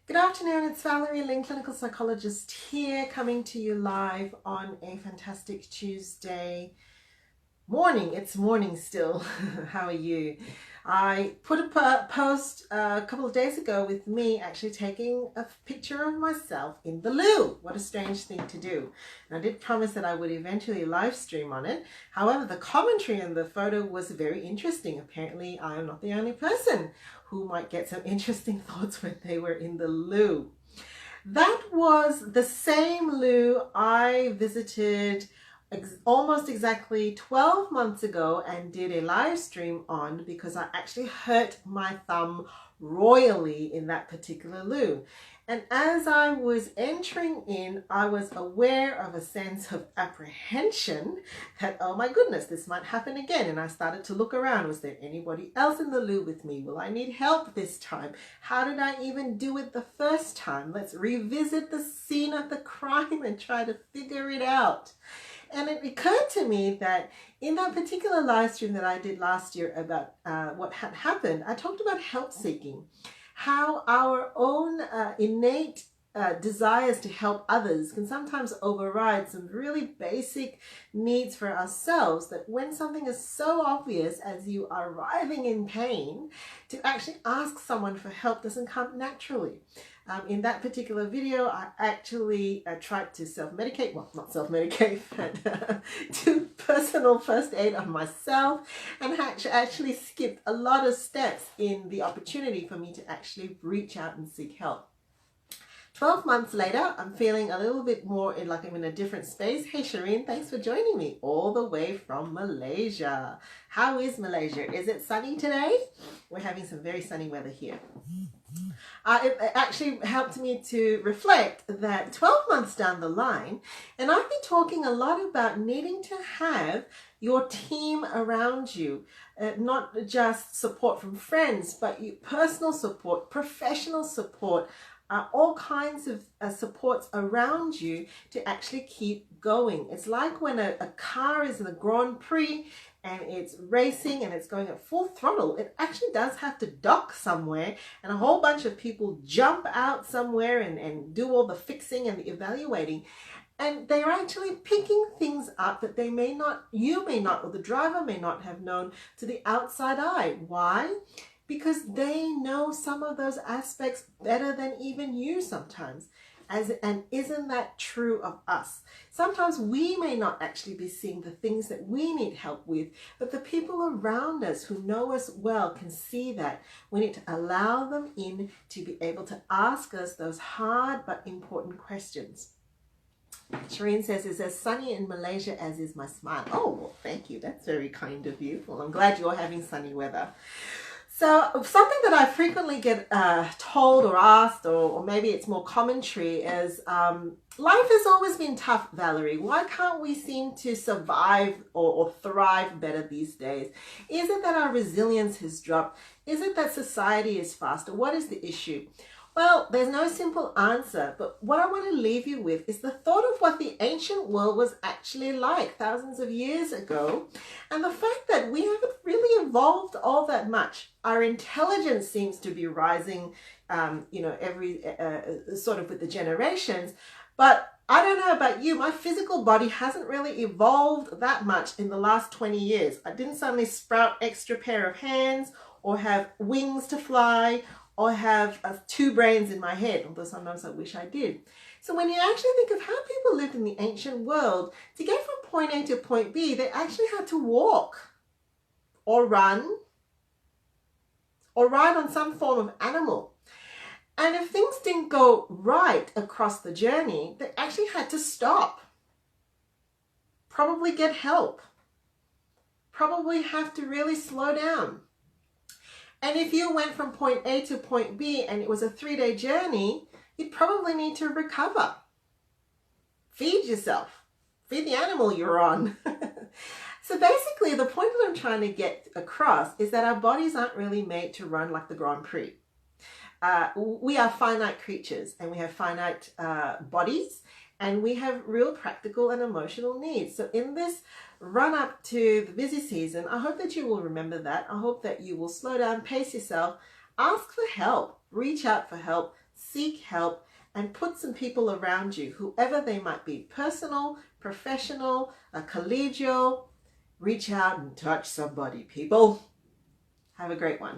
Good afternoon, it's Valerie Ling, clinical psychologist here, coming to you live on a fantastic Tuesday morning. It's morning still. How are you? I put a post a couple of days ago with me actually taking a picture of myself in the loo. What a strange thing to do. And I did promise that I would eventually live stream on it. However, the commentary in the photo was very interesting. Apparently, I am not the only person who might get some interesting thoughts when they were in the loo. That was the same loo I visited almost exactly 12 months ago and did a live stream on because I actually hurt my thumb royally in that particular loo. And as I was entering in, I was aware of a sense of apprehension that, oh my goodness, this might happen again. And I started to look around. Was there anybody else in the loo with me? Will I need help this time? How did I even do it the first time? Let's revisit the scene of the crime and try to figure it out. And it occurred to me that in that particular live stream that I did last year about what had happened, I talked about help seeking, how our own innate desires to help others can sometimes override some really basic needs for ourselves, that when something is so obvious as you are writhing in pain, to actually ask someone for help doesn't come naturally. In that particular video, I actually tried to self-medicate, well, not self-medicate, but do personal first aid on myself, and actually skipped a lot of steps in the opportunity for me to actually reach out and seek help. 12 months later, I'm feeling a little bit more like I'm in a different space. Hey Shireen, thanks for joining me all the way from Malaysia. How is Malaysia? Is it sunny today? We're having some very sunny weather here. It actually helped me to reflect that 12 months down the line, and I've been talking a lot about needing to have your team around you, not just support from friends, but personal support, professional support, all kinds of supports around you to actually keep going. It's like when a car is in a Grand Prix and it's racing and it's going at full throttle, it actually does have to dock somewhere, and a whole bunch of people jump out somewhere and do all the fixing and the evaluating. And they're actually picking things up that they may not, you may not, or the driver may not have known to the outside eye. Why? Because they know some of those aspects better than even you sometimes. And isn't that true of us? Sometimes we may not actually be seeing the things that we need help with, but the people around us who know us well can see that. We need to allow them in to be able to ask us those hard but important questions. Shireen says, it's as sunny in Malaysia as is my smile. Oh, well, thank you. That's very kind of you. Well, I'm glad you're having sunny weather. So something that I frequently get told or asked, or maybe it's more commentary, is life has always been tough, Valerie. Why can't we seem to survive or thrive better these days? Is it that our resilience has dropped? Is it that society is faster? What is the issue? Well, there's no simple answer, but what I want to leave you with is the thought of what the ancient world was actually like thousands of years ago, and the fact that we haven't really evolved all that much. Our intelligence seems to be rising, every sort of with the generations, but I don't know about you, my physical body hasn't really evolved that much in the last 20 years. I didn't suddenly sprout extra pair of hands or have wings to fly or have two brains in my head, although sometimes I wish I did. So when you actually think of how people lived in the ancient world, to get from point A to point B, they actually had to walk or run or ride on some form of animal. And if things didn't go right across the journey, they actually had to stop, probably get help, probably have to really slow down. And if you went from point A to point B and it was a 3-day journey, you'd probably need to recover. Feed yourself. Feed the animal you're on. So basically, the point that I'm trying to get across is that our bodies aren't really made to run like the Grand Prix. We are finite creatures, and we have finite bodies, and we have real practical and emotional needs. So in this run up to the busy season, I hope that you will remember that. I hope that you will slow down, pace yourself, ask for help, reach out for help, seek help, and put some people around you, whoever they might be, personal, professional, collegial. Reach out and touch somebody, people. Have a great one.